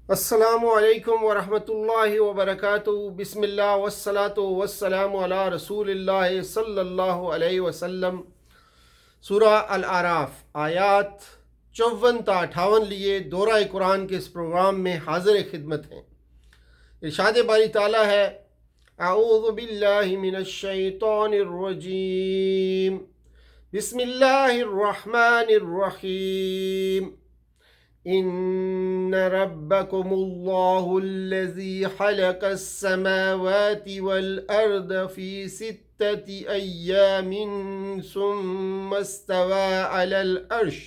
السلام علیکم ورحمۃ اللہ وبرکاتہ۔ بسم اللہ والصلاۃ والسلام علی رسول اللہ صلی اللہ علیہ وسلم۔ سورہ الاعراف آیات 54 تا 58 لیے دورہ قرآن کے اس پروگرام میں حاضر خدمت ہیں۔ ارشاد باری تعالیٰ ہے، اعوذ باللہ من الشیطان الرجیم، بسم اللہ الرحمن الرحیم۔ ان ربکم اللہ الذی خلق السماوات والارض فی 6 ایام ثم استوى علی العرش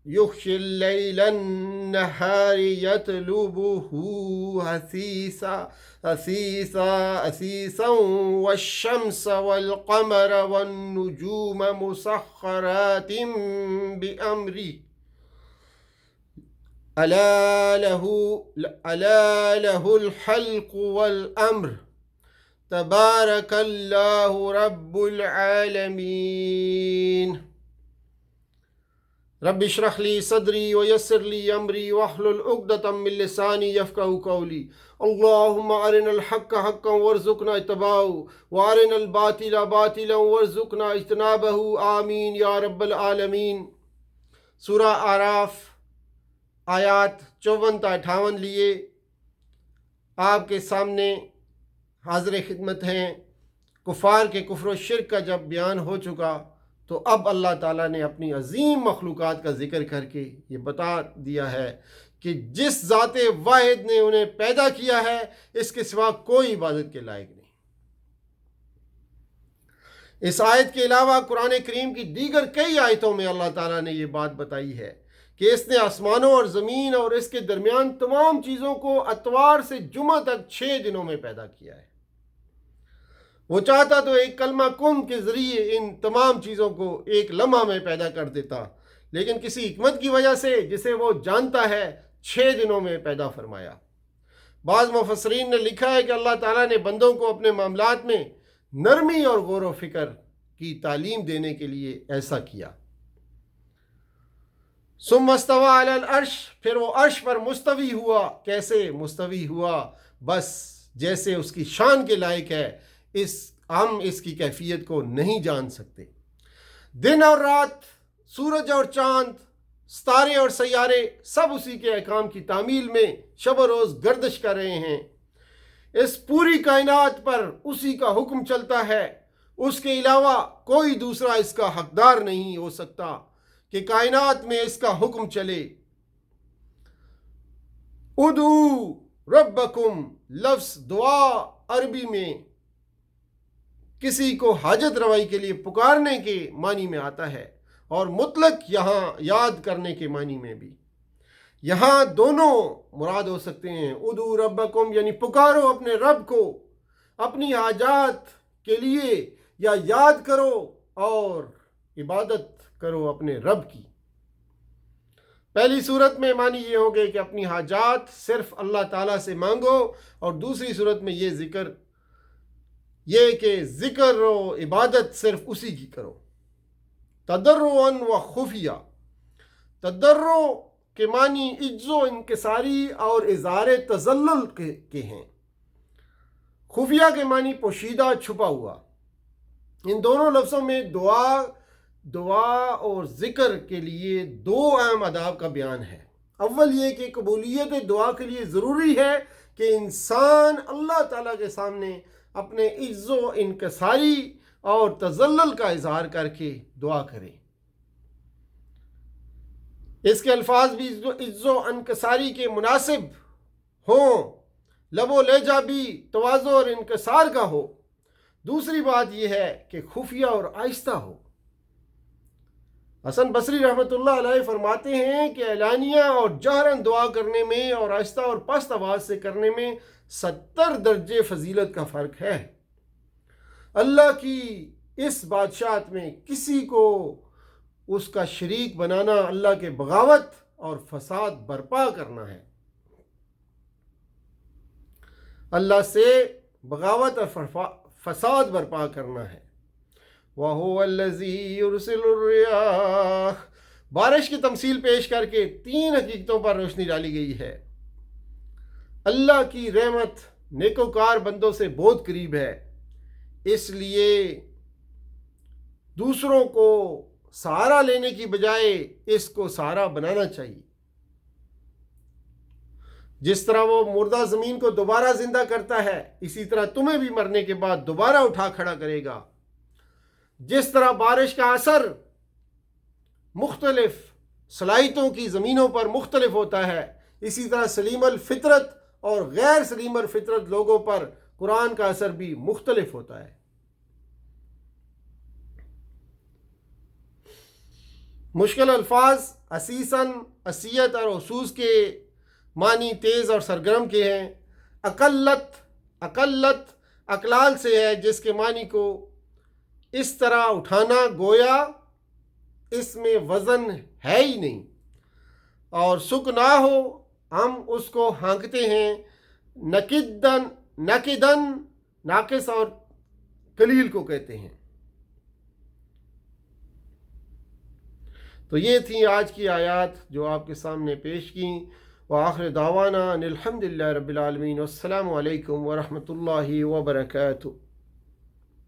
یغشی اللیل النہار یطلبہ حثیثا والشمس والقمر والنجوم مسخرات بأمرہ الا لہ الخلق والامر تبارک اللہ رب العالمین۔ رب اشرح لی صدری ویسر لی امری واحلل عقدۃ من لسانی یفقہوا قولی۔ اللہم ارنا الحق حقا وارزقنا اتباعہ وارنا الباطل باطلا وارزقنا اجتنابہ، آمین یا رب العالمین۔ سورہ اعراف آیات 54 تا 58 لیے آپ کے سامنے حاضر خدمت ہیں۔ کفار کے کفر و شرک کا جب بیان ہو چکا تو اب اللہ تعالیٰ نے اپنی عظیم مخلوقات کا ذکر کر کے یہ بتا دیا ہے کہ جس ذات واحد نے انہیں پیدا کیا ہے اس کے سوا کوئی عبادت کے لائق نہیں۔ اس آیت کے علاوہ قرآن کریم کی دیگر کئی آیتوں میں اللہ تعالیٰ نے یہ بات بتائی ہے کہ اس نے آسمانوں اور زمین اور اس کے درمیان تمام چیزوں کو اتوار سے جمعہ تک 6 دنوں میں پیدا کیا ہے۔ وہ چاہتا تو ایک کلمہ کن کے ذریعے ان تمام چیزوں کو ایک لمحہ میں پیدا کر دیتا، لیکن کسی حکمت کی وجہ سے جسے وہ جانتا ہے 6 دنوں میں پیدا فرمایا۔ بعض مفسرین نے لکھا ہے کہ اللہ تعالیٰ نے بندوں کو اپنے معاملات میں نرمی اور غور و فکر کی تعلیم دینے کے لیے ایسا کیا۔ ثم استوى علی العرش، پھر وہ عرش پر مستوی ہوا۔ کیسے مستوی ہوا؟ بس جیسے اس کی شان کے لائق ہے، ہم اس کی کیفیت کو نہیں جان سکتے۔ دن اور رات، سورج اور چاند، ستارے اور سیارے سب اسی کے احکام کی تعمیل میں شب و روز گردش کر رہے ہیں۔ اس پوری کائنات پر اسی کا حکم چلتا ہے، اس کے علاوہ کوئی دوسرا اس کا حقدار نہیں ہو سکتا کہ کائنات میں اس کا حکم چلے۔ ادعو ربکم، لفظ دعا عربی میں کسی کو حاجت روائی کے لیے پکارنے کے معنی میں آتا ہے اور مطلق یہاں یاد کرنے کے معنی میں بھی۔ یہاں دونوں مراد ہو سکتے ہیں۔ ادعو ربکم یعنی پکارو اپنے رب کو اپنی حاجات کے لیے، یا یاد کرو اور عبادت کرو اپنے رب کی۔ پہلی صورت میں معنی یہ ہو گئے کہ اپنی حاجات صرف اللہ تعالیٰ سے مانگو، اور دوسری صورت میں یہ کہ ذکر و عبادت صرف اسی کی کرو۔ تضرعا و خفیہ، تضرع کے معنی عجز و انکساری اور اظہار تذلل کے ہیں، خفیہ کے معنی پوشیدہ چھپا ہوا۔ ان دونوں لفظوں میں دعا اور ذکر کے لیے 2 اہم آداب کا بیان ہے۔ اول یہ کہ قبولیت دعا کے لیے ضروری ہے کہ انسان اللہ تعالیٰ کے سامنے اپنے عجز و انکساری اور تذلل کا اظہار کر کے دعا کرے۔ اس کے الفاظ بھی عجز و انکساری کے مناسب ہوں، لب و لہجہ بھی تواضع اور انکسار کا ہو۔ دوسری بات یہ ہے کہ خفیہ اور آہستہ ہو۔ حسن بصری رحمۃ اللہ علیہ فرماتے ہیں کہ اعلانیہ اور جہراً دعا کرنے میں اور آہستہ اور پست آواز سے کرنے میں 70 درجے فضیلت کا فرق ہے۔ اللہ کی اس بادشاہت میں کسی کو اس کا شریک بنانا اللہ کے بغاوت اور فساد برپا کرنا ہے۔ اللہ سے بغاوت اور فساد برپا کرنا ہے۔ وَهُوَ الَّذِي يُرْسِلُ الرِّيَاحَ۔ بارش کی تمثیل پیش کر کے 3 حقیقتوں پر روشنی ڈالی گئی ہے۔ اللہ کی رحمت نیکوکار بندوں سے بہت قریب ہے، اس لیے دوسروں کو سہارا لینے کی بجائے اس کو سہارا بنانا چاہیے۔ جس طرح وہ مردہ زمین کو دوبارہ زندہ کرتا ہے، اسی طرح تمہیں بھی مرنے کے بعد دوبارہ اٹھا کھڑا کرے گا۔ جس طرح بارش کا اثر مختلف صلاحیتوں کی زمینوں پر مختلف ہوتا ہے، اسی طرح سلیم الفطرت اور غیر سلیم الفطرت لوگوں پر قرآن کا اثر بھی مختلف ہوتا ہے۔ مشکل الفاظ اسیساً اسیت اور اسوس کے معنی تیز اور سرگرم کے ہیں۔ اقلت اقلال سے ہے، جس کے معنی کو اس طرح اٹھانا گویا اس میں وزن ہے ہی نہیں، اور سک نہ ہو ہم اس کو ہانکتے ہیں۔ نقدن ناقص اور قلیل کو کہتے ہیں۔ تو یہ تھیں آج کی آیات جو آپ کے سامنے پیش کیں۔ وآخر دعوانا ان الحمد للہ رب العالمین، والسلام علیکم ورحمۃ اللہ وبرکاتہ۔